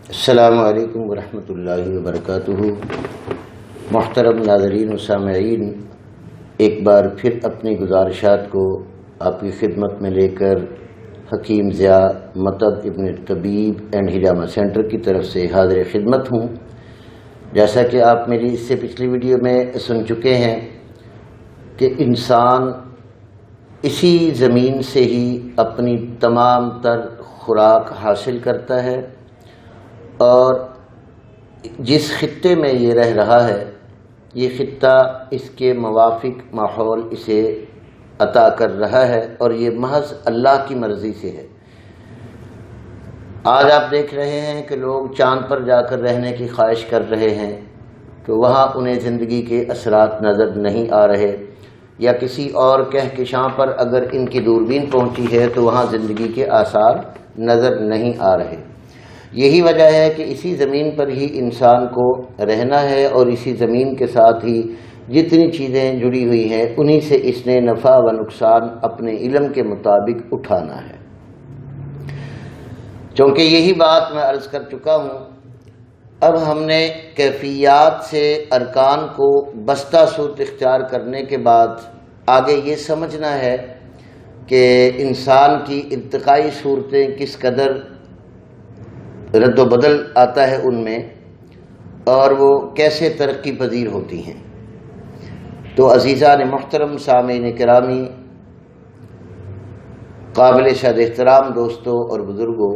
السلام علیکم ورحمۃ اللہ وبرکاتہ۔ محترم ناظرین و سامعین، ایک بار پھر اپنی گزارشات کو آپ کی خدمت میں لے کر حکیم ضیاء مطب ابن طبیب اینڈ ہجامہ سینٹر کی طرف سے حاضر خدمت ہوں۔ جیسا کہ آپ میری اس سے پچھلی ویڈیو میں سن چکے ہیں کہ انسان اسی زمین سے ہی اپنی تمام تر خوراک حاصل کرتا ہے، اور جس خطے میں یہ رہ رہا ہے یہ خطہ اس کے موافق ماحول اسے عطا کر رہا ہے، اور یہ محض اللہ کی مرضی سے ہے۔ آج آپ دیکھ رہے ہیں کہ لوگ چاند پر جا کر رہنے کی خواہش کر رہے ہیں کہ وہاں انہیں زندگی کے اثرات نظر نہیں آ رہے، یا کسی اور کہکشاں پر اگر ان کی دوربین پہنچی ہے تو وہاں زندگی کے آثار نظر نہیں آ رہے۔ یہی وجہ ہے کہ اسی زمین پر ہی انسان کو رہنا ہے، اور اسی زمین کے ساتھ ہی جتنی چیزیں جڑی ہوئی ہیں انہی سے اس نے نفع و نقصان اپنے علم کے مطابق اٹھانا ہے۔ چونکہ یہی بات میں عرض کر چکا ہوں، اب ہم نے کیفیات سے ارکان کو بستہ صورت اختیار کرنے کے بعد آگے یہ سمجھنا ہے کہ انسان کی ارتقائی صورتیں کس قدر رد و بدل آتا ہے ان میں، اور وہ کیسے ترقی پذیر ہوتی ہیں۔ تو عزیزان محترم، سامعین کرامی، قابل شد احترام دوستوں اور بزرگوں،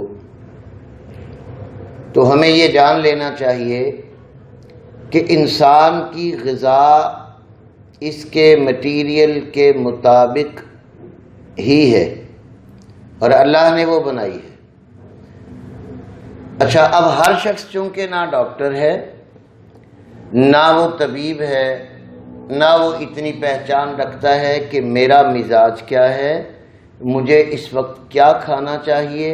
تو ہمیں یہ جان لینا چاہیے کہ انسان کی غذا اس کے مٹیریل کے مطابق ہی ہے، اور اللہ نے وہ بنائی ہے۔ اچھا، اب ہر شخص چونکہ نہ ڈاکٹر ہے، نہ وہ طبیب ہے، نہ وہ اتنی پہچان رکھتا ہے کہ میرا مزاج کیا ہے، مجھے اس وقت کیا کھانا چاہیے،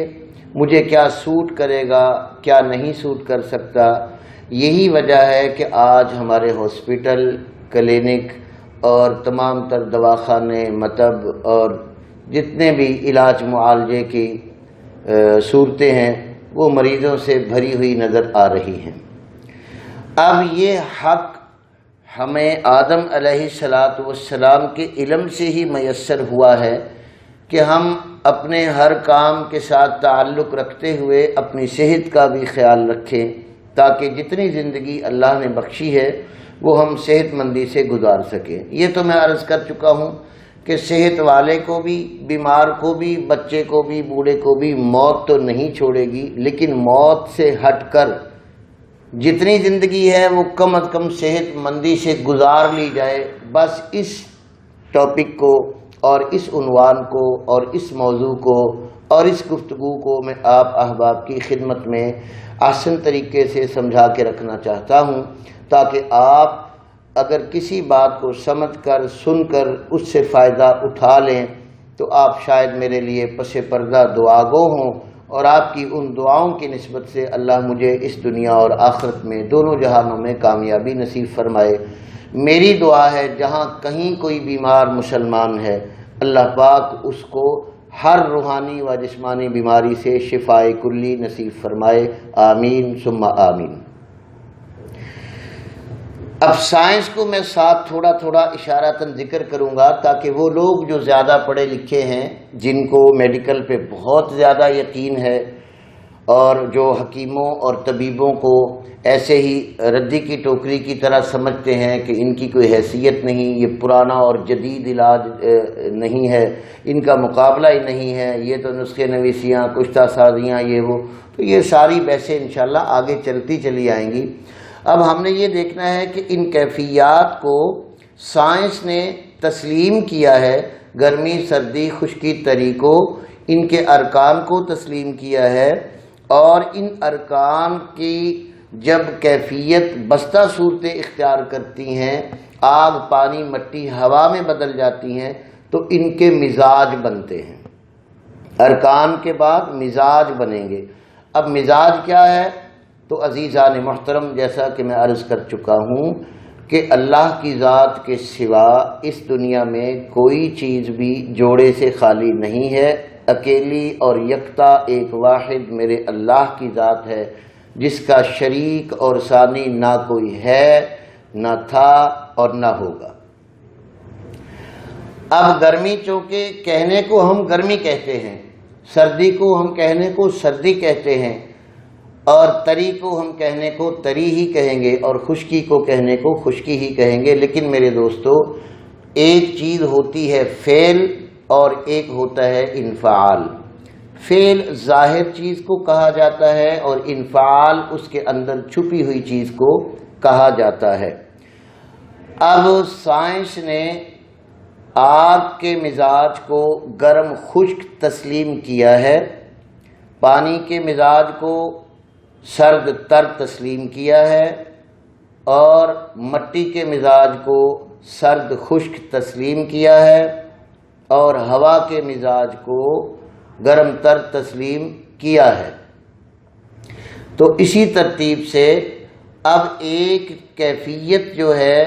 مجھے کیا سوٹ کرے گا، کیا نہیں سوٹ کر سکتا۔ یہی وجہ ہے کہ آج ہمارے ہاسپٹل، کلینک اور تمام تر دواخانے، مطب اور جتنے بھی علاج معالجے کی صورتیں ہیں وہ مریضوں سے بھری ہوئی نظر آ رہی ہیں۔ اب یہ حق ہمیں آدم علیہ السلام کے علم سے ہی میسر ہوا ہے کہ ہم اپنے ہر کام کے ساتھ تعلق رکھتے ہوئے اپنی صحت کا بھی خیال رکھیں، تاکہ جتنی زندگی اللہ نے بخشی ہے وہ ہم صحت مندی سے گزار سکیں۔ یہ تو میں عرض کر چکا ہوں کہ صحت والے کو بھی، بیمار کو بھی، بچے کو بھی، بوڑھے کو بھی موت تو نہیں چھوڑے گی، لیکن موت سے ہٹ کر جتنی زندگی ہے وہ کم از کم صحت مندی سے گزار لی جائے۔ بس اس ٹاپک کو اور اس عنوان کو اور اس موضوع کو اور اس گفتگو کو میں آپ احباب کی خدمت میں آسان طریقے سے سمجھا کے رکھنا چاہتا ہوں، تاکہ آپ اگر کسی بات کو سمجھ کر، سن کر اس سے فائدہ اٹھا لیں تو آپ شاید میرے لیے پس پردہ دعا گو ہوں، اور آپ کی ان دعاؤں کی نسبت سے اللہ مجھے اس دنیا اور آخرت میں دونوں جہانوں میں کامیابی نصیب فرمائے۔ میری دعا ہے جہاں کہیں کوئی بیمار مسلمان ہے، اللہ پاک اس کو ہر روحانی و جسمانی بیماری سے شفائے کلی نصیب فرمائے، آمین ثم آمین۔ اب سائنس کو میں ساتھ تھوڑا تھوڑا اشارتاً ذکر کروں گا، تاکہ وہ لوگ جو زیادہ پڑھے لکھے ہیں، جن کو میڈیکل پہ بہت زیادہ یقین ہے، اور جو حکیموں اور طبیبوں کو ایسے ہی ردی کی ٹوکری کی طرح سمجھتے ہیں کہ ان کی کوئی حیثیت نہیں، یہ پرانا اور جدید علاج نہیں ہے، ان کا مقابلہ ہی نہیں ہے، یہ تو نسخے نویسیاں، کشتہ سازیاں، یہ وہ، تو یہ ساری بحثیں انشاءاللہ آگے چلتی چلی آئیں گی۔ اب ہم نے یہ دیکھنا ہے کہ ان کیفیات کو سائنس نے تسلیم کیا ہے، گرمی، سردی، خشکی طریقوں، ان کے ارکان کو تسلیم کیا ہے، اور ان ارکان کی جب کیفیت بستہ صورتیں اختیار کرتی ہیں، آگ، پانی، مٹی، ہوا میں بدل جاتی ہیں، تو ان کے مزاج بنتے ہیں۔ ارکان کے بعد مزاج بنیں گے۔ اب مزاج کیا ہے؟ تو عزیزان محترم، جیسا کہ میں عرض کر چکا ہوں کہ اللہ کی ذات کے سوا اس دنیا میں کوئی چیز بھی جوڑے سے خالی نہیں ہے، اکیلی اور یکتا ایک واحد میرے اللہ کی ذات ہے، جس کا شریک اور ثانی نہ کوئی ہے، نہ تھا اور نہ ہوگا۔ اب گرمی چونکہ کہنے کو ہم گرمی کہتے ہیں، سردی کو ہم کہنے کو سردی کہتے ہیں، اور تری کو ہم کہنے کو تری ہی کہیں گے، اور خشکی کو کہنے کو خشکی ہی کہیں گے، لیکن میرے دوستو ایک چیز ہوتی ہے فعل اور ایک ہوتا ہے انفعال۔ فعل ظاہر چیز کو کہا جاتا ہے اور انفعال اس کے اندر چھپی ہوئی چیز کو کہا جاتا ہے۔ اب سائنس نے آگ کے مزاج کو گرم خشک تسلیم کیا ہے، پانی کے مزاج کو سرد تر تسلیم کیا ہے، اور مٹی کے مزاج کو سرد خشک تسلیم کیا ہے، اور ہوا کے مزاج کو گرم تر تسلیم کیا ہے۔ تو اسی ترتیب سے اب ایک کیفیت جو ہے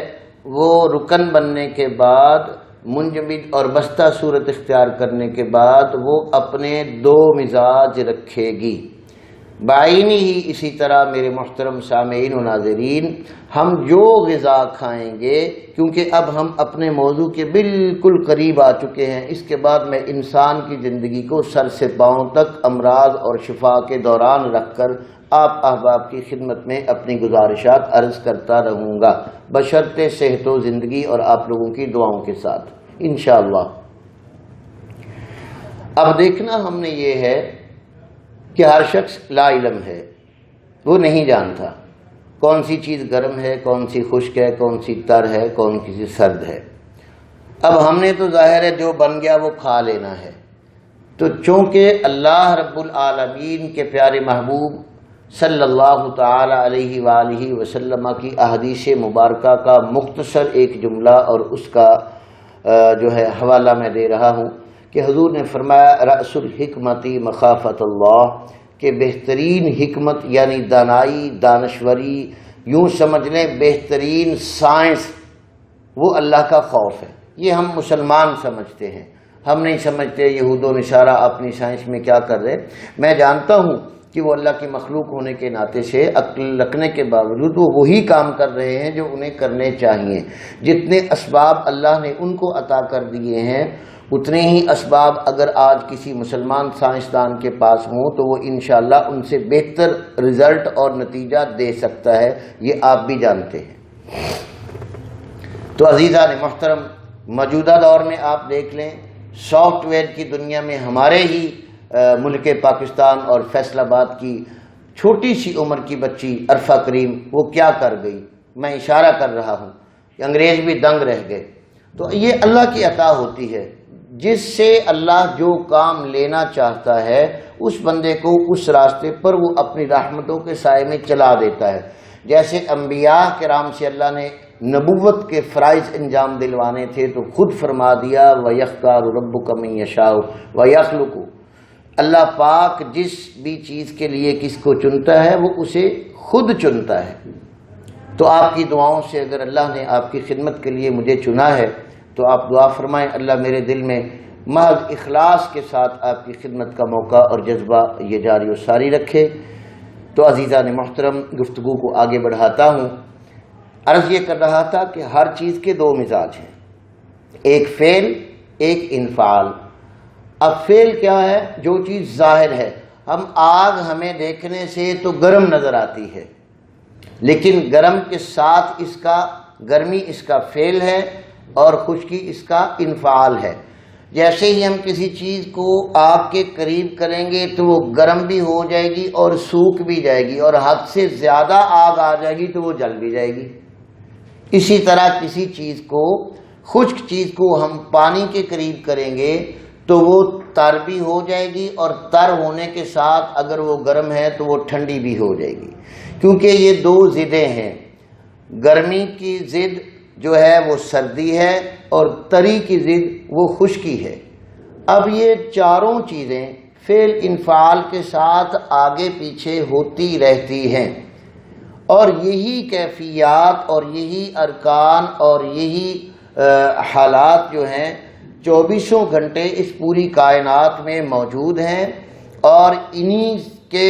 وہ رکن بننے کے بعد، منجمد اور بستہ صورت اختیار کرنے کے بعد، وہ اپنے دو مزاج رکھے گی۔ بعینی ہی اسی طرح میرے محترم سامعین و ناظرین، ہم جو غذا کھائیں گے، کیونکہ اب ہم اپنے موضوع کے بالکل قریب آ چکے ہیں، اس کے بعد میں انسان کی زندگی کو سر سے پاؤں تک امراض اور شفا کے دوران رکھ کر آپ احباب کی خدمت میں اپنی گزارشات عرض کرتا رہوں گا، بشرط صحت و زندگی اور آپ لوگوں کی دعاؤں کے ساتھ انشاءاللہ۔ اب دیکھنا ہم نے یہ ہے کہ ہر شخص لا علم ہے، وہ نہیں جانتا کون سی چیز گرم ہے، کون سی خشک ہے، کون سی تر ہے، کون سی سرد ہے۔ اب ہم نے تو ظاہر ہے جو بن گیا وہ کھا لینا ہے۔ تو چونکہ اللہ رب العالمین کے پیارے محبوب صلی اللہ تعالی علیہ وآلہ وسلم کی احادیث مبارکہ کا مختصر ایک جملہ اور اس کا جو ہے حوالہ میں دے رہا ہوں کہ حضور نے فرمایا رأس الحکمتی مخافت اللہ، کہ بہترین حکمت یعنی دانائی، دانشوری، یوں سمجھ لیں بہترین سائنس، وہ اللہ کا خوف ہے۔ یہ ہم مسلمان سمجھتے ہیں، ہم نہیں سمجھتے یہود و نصارہ اپنی سائنس میں کیا کر رہے۔ میں جانتا ہوں کہ وہ اللہ کی مخلوق ہونے کے ناطے سے عقل رکھنے کے باوجود وہ وہی کام کر رہے ہیں جو انہیں کرنے چاہیے۔ جتنے اسباب اللہ نے ان کو عطا کر دیے ہیں، اتنے ہی اسباب اگر آج کسی مسلمان سائنسدان کے پاس ہوں تو وہ انشاءاللہ ان سے بہتر رزلٹ اور نتیجہ دے سکتا ہے، یہ آپ بھی جانتے ہیں۔ تو عزیزان محترم، موجودہ دور میں آپ دیکھ لیں سافٹ ویئر کی دنیا میں ہمارے ہی ملک پاکستان اور فیصل آباد کی چھوٹی سی عمر کی بچی عرفہ کریم وہ کیا کر گئی، میں اشارہ کر رہا ہوں کہ انگریز بھی دنگ رہ گئے۔ تو یہ اللہ کی عطا ہوتی ہے، جس سے اللہ جو کام لینا چاہتا ہے اس بندے کو اس راستے پر وہ اپنی رحمتوں کے سائے میں چلا دیتا ہے۔ جیسے انبیاء کرام سے اللہ نے نبوت کے فرائض انجام دلوانے تھے تو خود فرما دیا وَيَخْتَارُ رَبُّكَ مَن يَشَاءُ وَيَخْلُقُ، اللہ پاک جس بھی چیز کے لیے کس کو چنتا ہے وہ اسے خود چنتا ہے۔ تو آپ کی دعاؤں سے اگر اللہ نے آپ کی خدمت کے لیے مجھے چنا ہے تو آپ دعا فرمائیں اللہ میرے دل میں محض اخلاص کے ساتھ آپ کی خدمت کا موقع اور جذبہ یہ جاری و ساری رکھے۔ تو عزیزان محترم، گفتگو کو آگے بڑھاتا ہوں۔ عرض یہ کر رہا تھا کہ ہر چیز کے دو مزاج ہیں، ایک فعل، ایک انفعال۔ اب فعل کیا ہے؟ جو چیز ظاہر ہے۔ ہم آگ ہمیں دیکھنے سے تو گرم نظر آتی ہے، لیکن گرم کے ساتھ اس کا گرمی اس کا فعل ہے اور خشکی اس کا انفعال ہے۔ جیسے ہی ہم کسی چیز کو آگ کے قریب کریں گے تو وہ گرم بھی ہو جائے گی اور سوکھ بھی جائے گی، اور حد سے زیادہ آگ آ جائے گی تو وہ جل بھی جائے گی۔ اسی طرح کسی چیز کو، خشک چیز کو ہم پانی کے قریب کریں گے تو وہ تر بھی ہو جائے گی، اور تر ہونے کے ساتھ اگر وہ گرم ہے تو وہ ٹھنڈی بھی ہو جائے گی، کیونکہ یہ دو ضدیں ہیں۔ گرمی کی ضد جو ہے وہ سردی ہے اور تری کی ضد وہ خشکی ہے۔ اب یہ چاروں چیزیں فعل انفعال کے ساتھ آگے پیچھے ہوتی رہتی ہیں، اور یہی کیفیات اور یہی ارکان اور یہی حالات جو ہیں 24 گھنٹے اس پوری کائنات میں موجود ہیں، اور انہی کے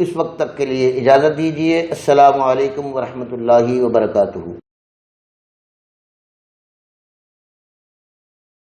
اس وقت تک کے لیے اجازت دیجیے۔ السلام علیکم ورحمۃ اللہ وبرکاتہ۔